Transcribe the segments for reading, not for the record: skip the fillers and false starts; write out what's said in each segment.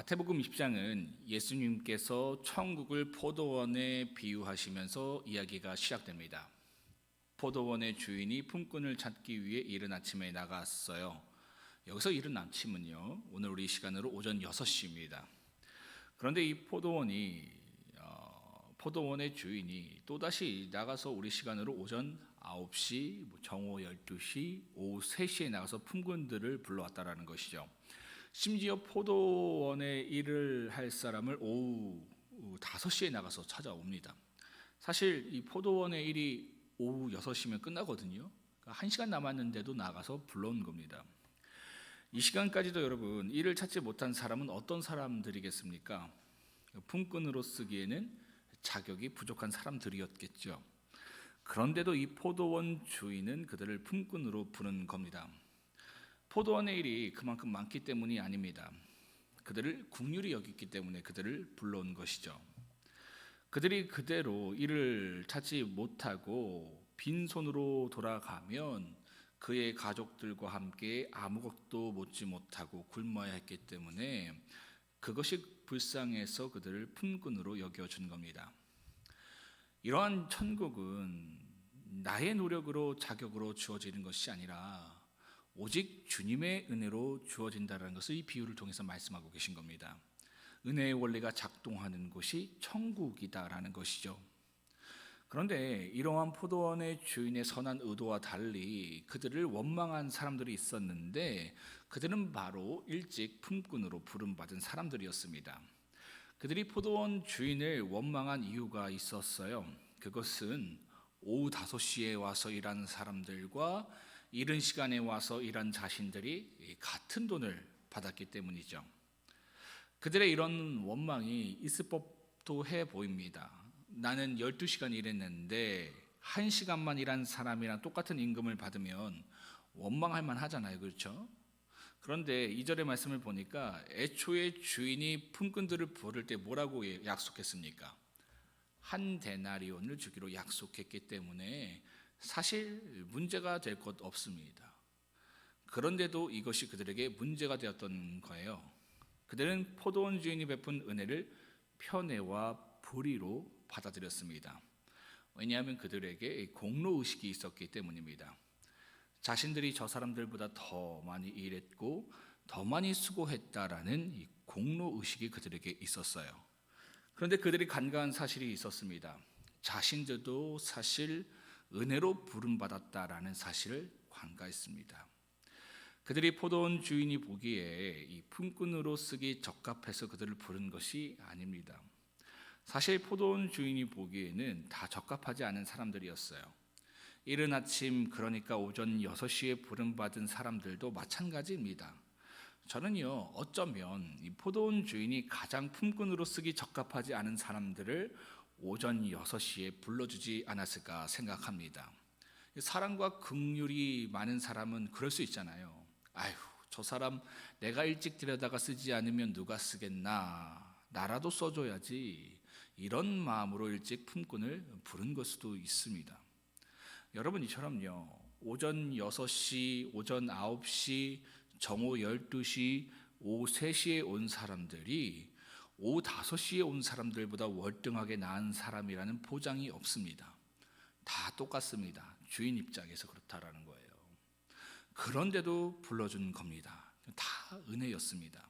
마태복음 20장은 예수님께서 천국을 포도원에 비유하시면서 이야기가 시작됩니다. 포도원의 주인이 품꾼을 찾기 위해 이른 아침에 나갔어요. 여기서 이른 아침은요, 오늘 우리 시간으로 오전 6시입니다. 그런데 이 포도원의 주인이 또다시 나가서 우리 시간으로 오전 9시, 정오 12시, 오후 3시에 나가서 품꾼들을 불러왔다라는 것이죠. 심지어 포도원에 일을 할 사람을 오후 5시에 나가서 찾아옵니다. 사실 이 포도원의 일이 오후 6시면 끝나거든요. 그러니까 1시간 남았는데도 나가서 불러온 겁니다. 이 시간까지도 여러분, 일을 찾지 못한 사람은 어떤 사람들이겠습니까? 품꾼으로 쓰기에는 자격이 부족한 사람들이었겠죠. 그런데도 이 포도원 주인은 그들을 품꾼으로 부른 겁니다. 포도원의 일이 그만큼 많기 때문이 아닙니다. 그들을 긍휼히 여겼기 때문에 그들을 불러온 것이죠. 그들이 그대로 일을 찾지 못하고 빈손으로 돌아가면 그의 가족들과 함께 아무것도 먹지 못하고 굶어야 했기 때문에 그것이 불쌍해서 그들을 품꾼으로 여겨준 겁니다. 이러한 천국은 나의 노력으로 자격으로 주어지는 것이 아니라 오직 주님의 은혜로 주어진다는 것을 이 비유를 통해서 말씀하고 계신 겁니다. 은혜의 원리가 작동하는 곳이 천국이다라는 것이죠. 그런데 이러한 포도원의 주인의 선한 의도와 달리 그들을 원망한 사람들이 있었는데 그들은 바로 일찍 품꾼으로 부름받은 사람들이었습니다. 그들이 포도원 주인을 원망한 이유가 있었어요. 그것은 오후 5시에 와서 일하는 사람들과 이른 시간에 와서 일한 자신들이 같은 돈을 받았기 때문이죠. 그들의 이런 원망이 있을 법도 해 보입니다. 나는 12시간 일했는데 1시간만 일한 사람이랑 똑같은 임금을 받으면 원망할 만하잖아요. 그렇죠? 그런데 2절의 말씀을 보니까 애초에 주인이 품꾼들을 부를 때 뭐라고 약속했습니까? 한 데나리온을 주기로 약속했기 때문에 사실 문제가 될 것 없습니다. 그런데도 이것이 그들에게 문제가 되었던 거예요. 그들은 포도원 주인이 베푼 은혜를 편애와 불의로 받아들였습니다. 왜냐하면 그들에게 공로의식이 있었기 때문입니다. 자신들이 저 사람들보다 더 많이 일했고 더 많이 수고했다라는 이 공로의식이 그들에게 있었어요. 그런데 그들이 간과한 사실이 있었습니다. 자신들도 사실 은혜로 부름받았다라는 사실을 간과했습니다. 그들이 포도원 주인이 보기에 이 품꾼으로 쓰기 적합해서 그들을 부른 것이 아닙니다. 사실 포도원 주인이 보기에는 다 적합하지 않은 사람들이었어요. 이른 아침, 그러니까 오전 6시에 부름받은 사람들도 마찬가지입니다. 저는요, 어쩌면 이 포도원 주인이 가장 품꾼으로 쓰기 적합하지 않은 사람들을 오전 6시에 불러주지 않았을까 생각합니다. 사랑과 긍휼이 많은 사람은 그럴 수 있잖아요. 아휴, 저 사람 내가 일찍 들여다가 쓰지 않으면 누가 쓰겠나, 나라도 써줘야지, 이런 마음으로 일찍 품꾼을 부른 걸 수도 있습니다. 여러분, 이처럼요, 오전 6시, 오전 9시, 정오 12시, 오후 3시에 온 사람들이 오후 5시에 온 사람들보다 월등하게 나은 사람이라는 보장이 없습니다. 다 똑같습니다. 주인 입장에서 그렇다라는 거예요. 그런데도 불러준 겁니다. 다 은혜였습니다.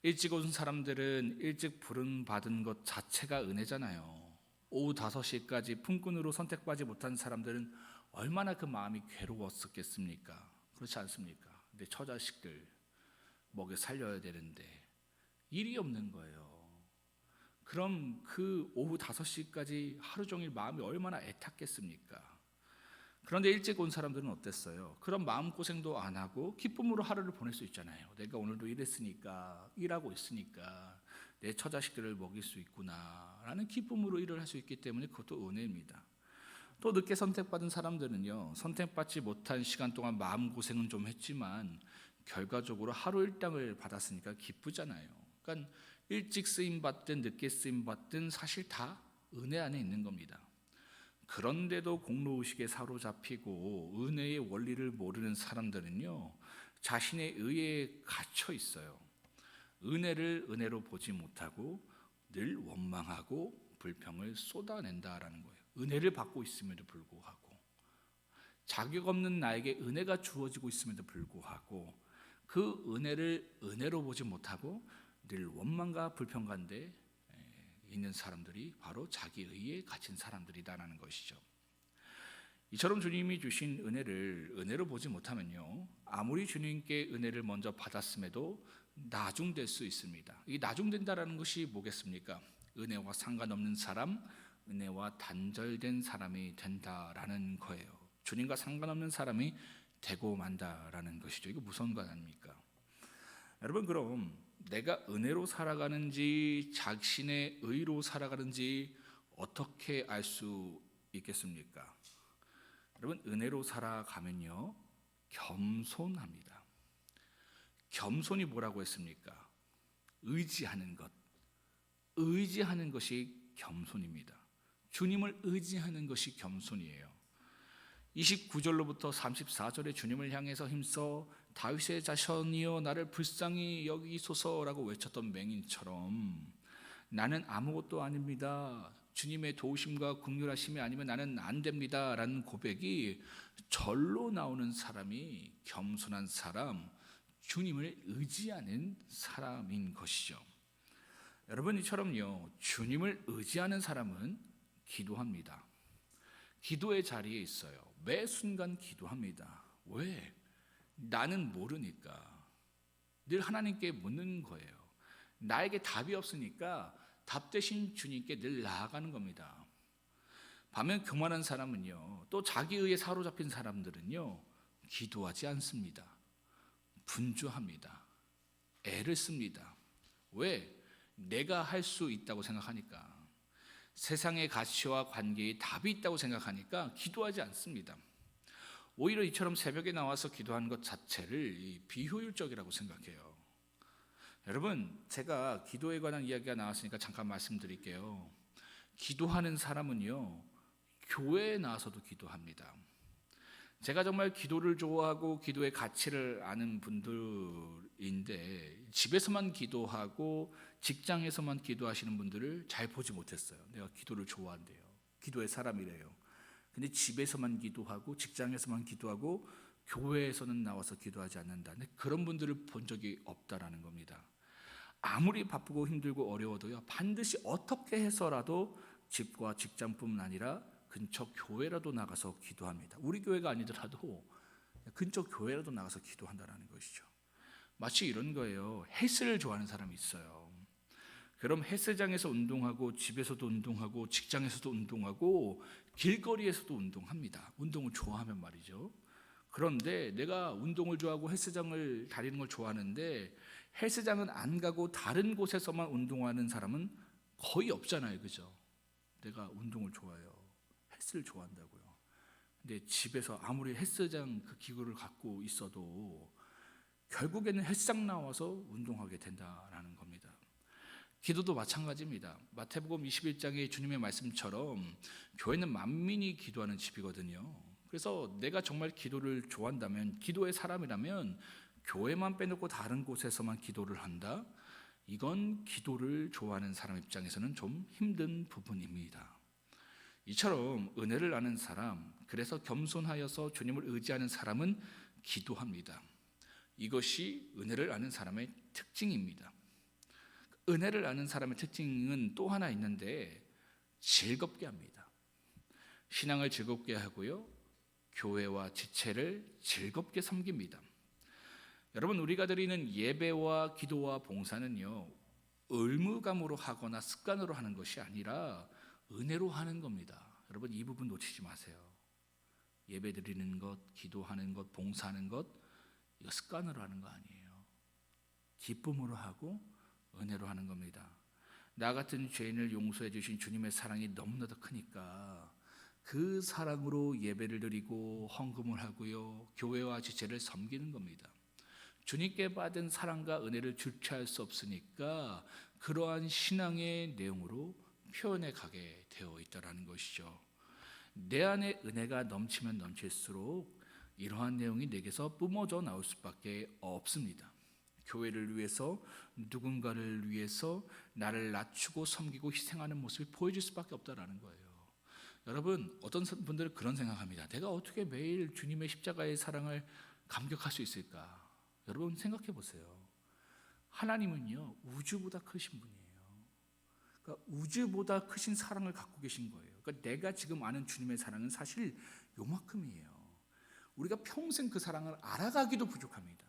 일찍 온 사람들은 일찍 부름받은 것 자체가 은혜잖아요. 오후 5시까지 품꾼으로 선택받지 못한 사람들은 얼마나 그 마음이 괴로웠었겠습니까? 그렇지 않습니까? 내 처자식들 먹여 살려야 되는데 일이 없는 거예요. 그럼 그 오후 5시까지 하루 종일 마음이 얼마나 애탔겠습니까? 그런데 일찍 온 사람들은 어땠어요? 그런 마음고생도 안 하고 기쁨으로 하루를 보낼 수 있잖아요. 내가 오늘도 일하고 있으니까 내 처자식들을 먹일 수 있구나 라는 기쁨으로 일을 할 수 있기 때문에 그것도 은혜입니다. 또 늦게 선택받은 사람들은요, 선택받지 못한 시간 동안 마음고생은 좀 했지만 결과적으로 하루 일당을 받았으니까 기쁘잖아요. 그러니까 일찍 쓰임받든 늦게 쓰임받든 사실 다 은혜 안에 있는 겁니다. 그런데도 공로의식에 사로잡히고 은혜의 원리를 모르는 사람들은요, 자신의 의에 갇혀 있어요. 은혜를 은혜로 보지 못하고 늘 원망하고 불평을 쏟아낸다라는 거예요. 은혜를 받고 있음에도 불구하고, 자격 없는 나에게 은혜가 주어지고 있음에도 불구하고 그 은혜를 은혜로 보지 못하고 늘 원망과 불평 가운데 있는 사람들이 바로 자기 의에 갇힌 사람들이다라는 것이죠. 이처럼 주님이 주신 은혜를 은혜로 보지 못하면요, 아무리 주님께 은혜를 먼저 받았음에도 나중될 수 있습니다. 이 나중된다라는 것이 뭐겠습니까? 은혜와 상관없는 사람, 은혜와 단절된 사람이 된다라는 거예요. 주님과 상관없는 사람이 되고 만다라는 것이죠. 이거 무서운 거 아닙니까? 여러분, 그럼 내가 은혜로 살아가는지 자신의 의로 살아가는지 어떻게 알 수 있겠습니까? 여러분, 은혜로 살아가면요, 겸손합니다. 겸손이 뭐라고 했습니까? 의지하는 것. 의지하는 것이 겸손입니다. 주님을 의지하는 것이 겸손이에요. 29절로부터 34절에 주님을 향해서 힘써 다윗의 자손이여 나를 불쌍히 여기소서라고 외쳤던 맹인처럼 나는 아무것도 아닙니다, 주님의 도우심과 긍휼하심이 아니면 나는 안 됩니다 라는 고백이 절로 나오는 사람이 겸손한 사람, 주님을 의지하는 사람인 것이죠. 여러분, 이처럼요, 주님을 의지하는 사람은 기도합니다. 기도의 자리에 있어요. 매 순간 기도합니다. 왜? 나는 모르니까. 늘 하나님께 묻는 거예요. 나에게 답이 없으니까 답 대신 주님께 늘 나아가는 겁니다. 반면 교만한 사람은요, 또 자기 의에 사로잡힌 사람들은요, 기도하지 않습니다. 분주합니다. 애를 씁니다. 왜? 내가 할 수 있다고 생각하니까. 세상의 가치와 관계에 답이 있다고 생각하니까 기도하지 않습니다. 오히려 이처럼 새벽에 나와서 기도하는 것 자체를 비효율적이라고 생각해요. 여러분, 제가 기도에 관한 이야기가 나왔으니까 잠깐 말씀드릴게요. 기도하는 사람은요, 교회에 나와서도 기도합니다. 제가 정말 기도를 좋아하고 기도의 가치를 아는 분들인데 집에서만 기도하고 직장에서만 기도하시는 분들을 잘 보지 못했어요. 내가 기도를 좋아한대요. 기도의 사람이래요. 근데 집에서만 기도하고 직장에서만 기도하고 교회에서는 나와서 기도하지 않는다. 근데 그런 분들을 본 적이 없다라는 겁니다. 아무리 바쁘고 힘들고 어려워도요, 반드시 어떻게 해서라도 집과 직장뿐만 아니라 근처 교회라도 나가서 기도합니다. 우리 교회가 아니더라도 근처 교회라도 나가서 기도한다는 것이죠. 마치 이런 거예요. 헬스를 좋아하는 사람이 있어요. 그럼 헬스장에서 운동하고 집에서도 운동하고 직장에서도 운동하고 길거리에서도 운동합니다. 운동을 좋아하면 말이죠. 그런데 내가 운동을 좋아하고 헬스장을 다니는 걸 좋아하는데 헬스장은 안 가고 다른 곳에서만 운동하는 사람은 거의 없잖아요. 그죠? 내가 운동을 좋아해요. 헬스를 좋아한다고요. 근데 집에서 아무리 헬스장 그 기구를 갖고 있어도 결국에는 헬스장 나와서 운동하게 된다라는 겁니다. 기도도 마찬가지입니다. 마태복음 21장의 주님의 말씀처럼 교회는 만민이 기도하는 집이거든요. 그래서 내가 정말 기도를 좋아한다면, 기도의 사람이라면 교회만 빼놓고 다른 곳에서만 기도를 한다? 이건 기도를 좋아하는 사람 입장에서는 좀 힘든 부분입니다. 이처럼 은혜를 아는 사람, 그래서 겸손하여서 주님을 의지하는 사람은 기도합니다. 이것이 은혜를 아는 사람의 특징입니다. 은혜를 아는 사람의 특징은 또 하나 있는데 즐겁게 합니다. 신앙을 즐겁게 하고요, 교회와 지체를 즐겁게 섬깁니다. 여러분, 우리가 드리는 예배와 기도와 봉사는요, 의무감으로 하거나 습관으로 하는 것이 아니라 은혜로 하는 겁니다. 여러분, 이 부분 놓치지 마세요. 예배 드리는 것, 기도하는 것, 봉사하는 것, 이거 습관으로 하는 거 아니에요. 기쁨으로 하고 은혜로 하는 겁니다. 나 같은 죄인을 용서해 주신 주님의 사랑이 너무나도 크니까 그 사랑으로 예배를 드리고 헌금을 하고요, 교회와 지체를 섬기는 겁니다. 주님께 받은 사랑과 은혜를 주체할 수 없으니까 그러한 신앙의 내용으로 표현해 가게 되어 있다는 것이죠. 내 안에 은혜가 넘치면 넘칠수록 이러한 내용이 내게서 뿜어져 나올 수밖에 없습니다. 교회를 위해서, 누군가를 위해서 나를 낮추고 섬기고 희생하는 모습이 보여질 수밖에 없다라는 거예요. 여러분, 어떤 분들은 그런 생각합니다. 내가 어떻게 매일 주님의 십자가의 사랑을 감격할 수 있을까? 여러분 생각해 보세요. 하나님은요, 우주보다 크신 분이에요. 그러니까 우주보다 크신 사랑을 갖고 계신 거예요. 그러니까 내가 지금 아는 주님의 사랑은 사실 요만큼이에요. 우리가 평생 그 사랑을 알아가기도 부족합니다.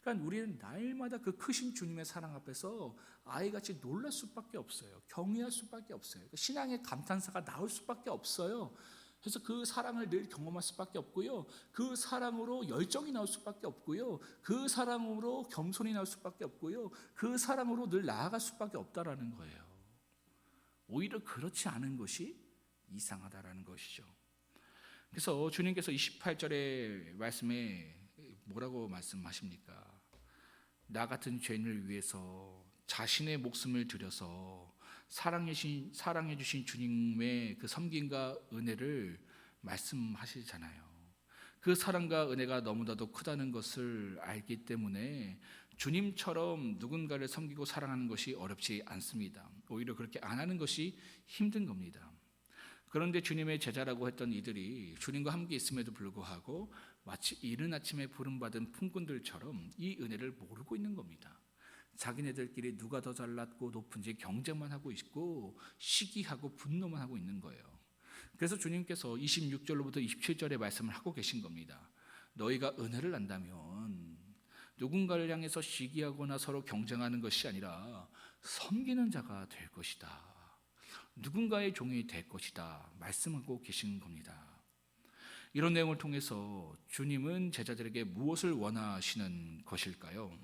그러니까 우리는 날마다 그 크신 주님의 사랑 앞에서 아이같이 놀랄 수밖에 없어요. 경외할 수밖에 없어요. 그러니까 신앙의 감탄사가 나올 수밖에 없어요. 그래서 그 사랑을 늘 경험할 수밖에 없고요. 그 사랑으로 열정이 나올 수밖에 없고요. 그 사랑으로 겸손이 나올 수밖에 없고요. 그 사랑으로 늘 나아갈 수밖에 없다라는 거예요. 오히려 그렇지 않은 것이 이상하다라는 것이죠. 그래서 주님께서 28절의 말씀에 뭐라고 말씀하십니까? 나 같은 죄인을 위해서 자신의 목숨을 들여서 사랑해 주신 주님의 그 섬김과 은혜를 말씀하시잖아요. 그 사랑과 은혜가 너무나도 크다는 것을 알기 때문에 주님처럼 누군가를 섬기고 사랑하는 것이 어렵지 않습니다. 오히려 그렇게 안 하는 것이 힘든 겁니다. 그런데 주님의 제자라고 했던 이들이 주님과 함께 있음에도 불구하고 마치 이른 아침에 부름받은 품꾼들처럼 이 은혜를 모르고 있는 겁니다. 자기네들끼리 누가 더 잘났고 높은지 경쟁만 하고 있고 시기하고 분노만 하고 있는 거예요. 그래서 주님께서 26절로부터 27절의 말씀을 하고 계신 겁니다. 너희가 은혜를 안다면 누군가를 향해서 시기하거나 서로 경쟁하는 것이 아니라 섬기는 자가 될 것이다. 누군가의 종이 될 것이다 말씀하고 계신 겁니다. 이런 내용을 통해서 주님은 제자들에게 무엇을 원하시는 것일까요?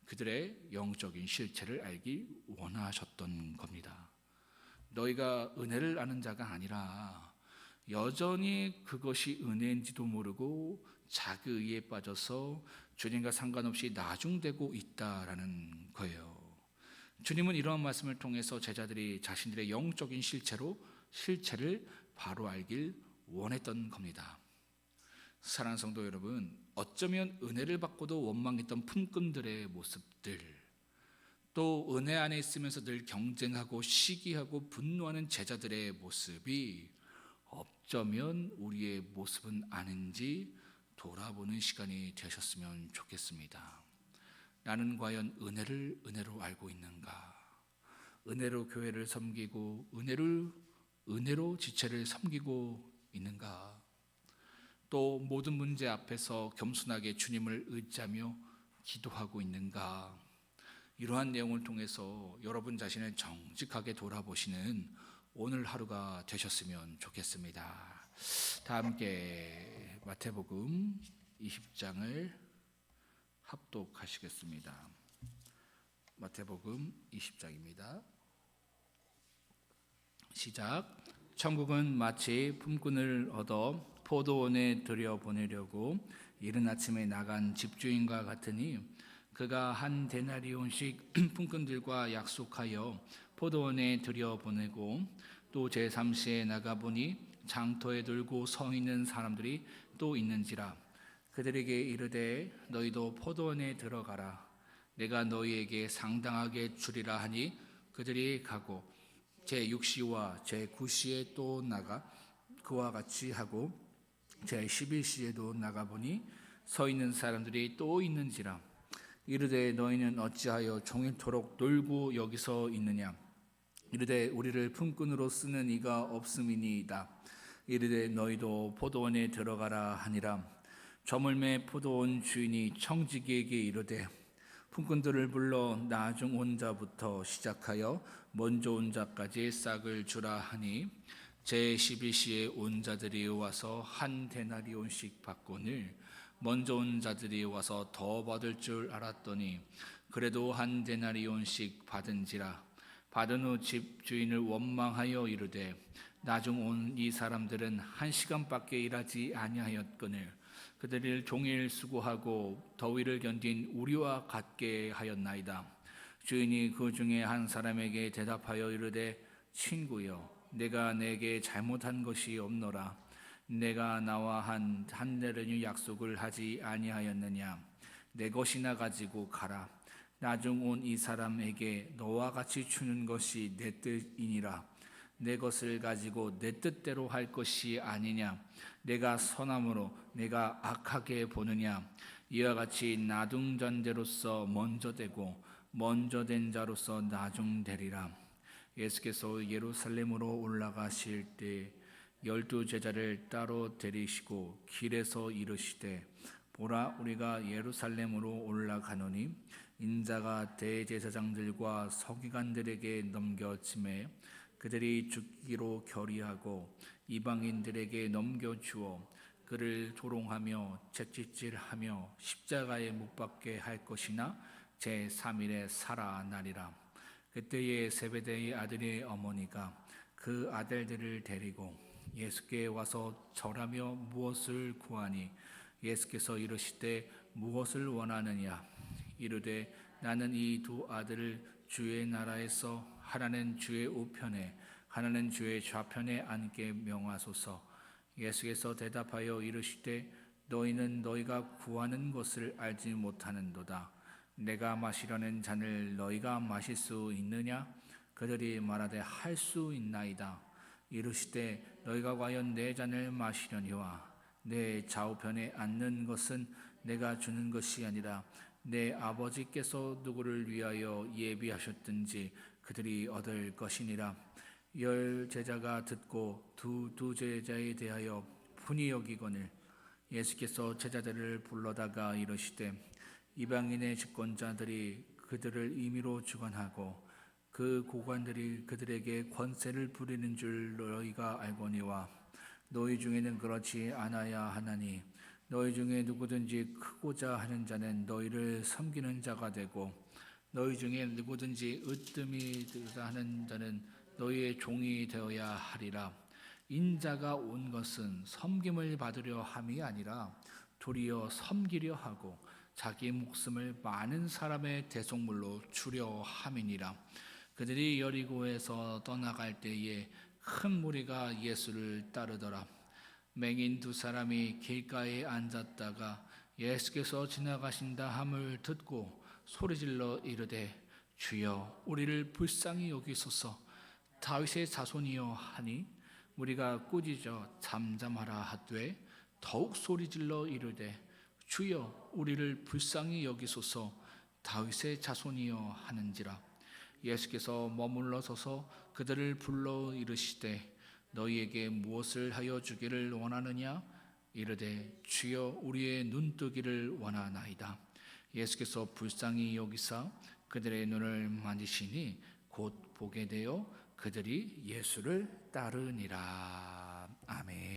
그들의 영적인 실체를 알기 원하셨던 겁니다. 너희가 은혜를 아는 자가 아니라 여전히 그것이 은혜인지도 모르고 자기 의에 빠져서 주님과 상관없이 나중되고 있다라는 거예요. 주님은 이러한 말씀을 통해서 제자들이 자신들의 영적인 실체를 바로 알길 원했던 겁니다. 사랑하는 성도 여러분, 어쩌면 은혜를 받고도 원망했던 품꾼들의 모습들, 또 은혜 안에 있으면서 늘 경쟁하고 시기하고 분노하는 제자들의 모습이 어쩌면 우리의 모습은 아닌지 돌아보는 시간이 되셨으면 좋겠습니다. 나는 과연 은혜로 알고 있는가? 은혜로 교회를 섬기고 은혜로 지체를 섬기고 있는가? 또 모든 문제 앞에서 겸손하게 주님을 의지하며 기도하고 있는가? 이러한 내용을 통해서 여러분 자신을 정직하게 돌아보시는 오늘 하루가 되셨으면 좋겠습니다. 다 함께 마태복음 20장을 합독하시겠습니다. 마태복음 20장입니다. 시작. 천국은 마치 품꾼을 얻어 포도원에 들여보내려고 이른 아침에 나간 집주인과 같으니 그가 한 데나리온씩 품꾼들과 약속하여 포도원에 들여보내고 또 제3시에 나가보니 장터에 들고 서 있는 사람들이 또 있는지라. 그들에게 이르되 너희도 포도원에 들어가라. 내가 너희에게 상당하게 주리라 하니 그들이 가고 제6시와 제9시에 또 나가 그와 같이 하고 제11시에도 나가보니 서 있는 사람들이 또 있는지라. 이르되 너희는 어찌하여 종일토록 놀고 여기서 있느냐. 이르되 우리를 품꾼으로 쓰는 이가 없음이니이다. 이르되 너희도 포도원에 들어가라 하니라. 저물매 포도원 주인이 청지기에게 이르되 품꾼들을 불러 나중 온 자부터 시작하여 먼저 온 자까지 싹을 주라 하니 제11시에 온 자들이 와서 한 데나리온씩 받거늘 먼저 온 자들이 와서 더 받을 줄 알았더니 그래도 한 데나리온씩 받은지라. 받은 후 집주인을 원망하여 이르되 나중 온 이 사람들은 1시간밖에 일하지 아니하였거늘 그들을 종일 수고하고 더위를 견딘 우리와 같게 하였나이다. 주인이 그 중에 한 사람에게 대답하여 이르되 친구여 내가 내게 잘못한 것이 없노라. 내가 나와 한 데나리온 약속을 하지 아니하였느냐. 내 것이나 가지고 가라. 나중 온 이 사람에게 너와 같이 주는 것이 내 뜻이니라. 내 것을 가지고 내 뜻대로 할 것이 아니냐. 내가 선함으로 내가 악하게 보느냐. 이와 같이 나중전대로서 먼저 되고 먼저 된 자로서 나중 되리라. 예수께서 예루살렘으로 올라가실 때 12 제자를 따로 데리시고 길에서 이르시되 보라, 우리가 예루살렘으로 올라가노니 인자가 대제사장들과 서기관들에게 넘겨짐에 그들이 죽기로 결의하고 이방인들에게 넘겨주어 그를 조롱하며 채찍질하며 십자가에 못 박게 할 것이나 제3일에 살아나리라. 그때에 세베대의 아들의 어머니가 그 아들들을 데리고 예수께 와서 절하며 무엇을 구하니 예수께서 이르시되 무엇을 원하느냐. 이르되 나는 이 두 아들을 주의 나라에서 하나는 주의 우편에 하나는 주의 좌편에 앉게 명하소서. 예수께서 대답하여 이르시되 너희는 너희가 구하는 것을 알지 못하는도다. 내가 마시려는 잔을 너희가 마실 수 있느냐? 그들이 말하되 할 수 있나이다. 이르시되 너희가 과연 내 잔을 마시려니와 내 좌우편에 앉는 것은 내가 주는 것이 아니라 내 아버지께서 누구를 위하여 예비하셨든지 그들이 얻을 것이니라. 10 제자가 듣고 두 제자에 대하여 분이 여기거늘 예수께서 제자들을 불러다가 이르시되 이방인의 집권자들이 그들을 임의로 주관하고 그 고관들이 그들에게 권세를 부리는 줄 너희가 알거니와 너희 중에는 그렇지 않아야 하나니 너희 중에 누구든지 크고자 하는 자는 너희를 섬기는 자가 되고 너희 중에 누구든지 으뜸이 하는 자는 너희의 종이 되어야 하리라. 인자가 온 것은 섬김을 받으려 함이 아니라 도리어 섬기려 하고 자기 목숨을 많은 사람의 대속물로 주려 함이니라. 그들이 여리고에서 떠나갈 때에 큰 무리가 예수를 따르더라. 맹인 2 사람이 길가에 앉았다가 예수께서 지나가신다 함을 듣고 소리질러 이르되 주여 우리를 불쌍히 여기소서. 다윗의 자손이여 하니 무리가 꾸짖어 잠잠하라 하되 더욱 소리질러 이르되 주여 우리를 불쌍히 여기소서. 다윗의 자손이여 하는지라. 예수께서 머물러 서서 그들을 불러 이르시되 너희에게 무엇을 하여 주기를 원하느냐? 이르되 주여 우리의 눈뜨기를 원하나이다. 예수께서 불쌍히 여기사 그들의 눈을 만지시니 곧 보게 되어 그들이 예수를 따르니라. 아멘.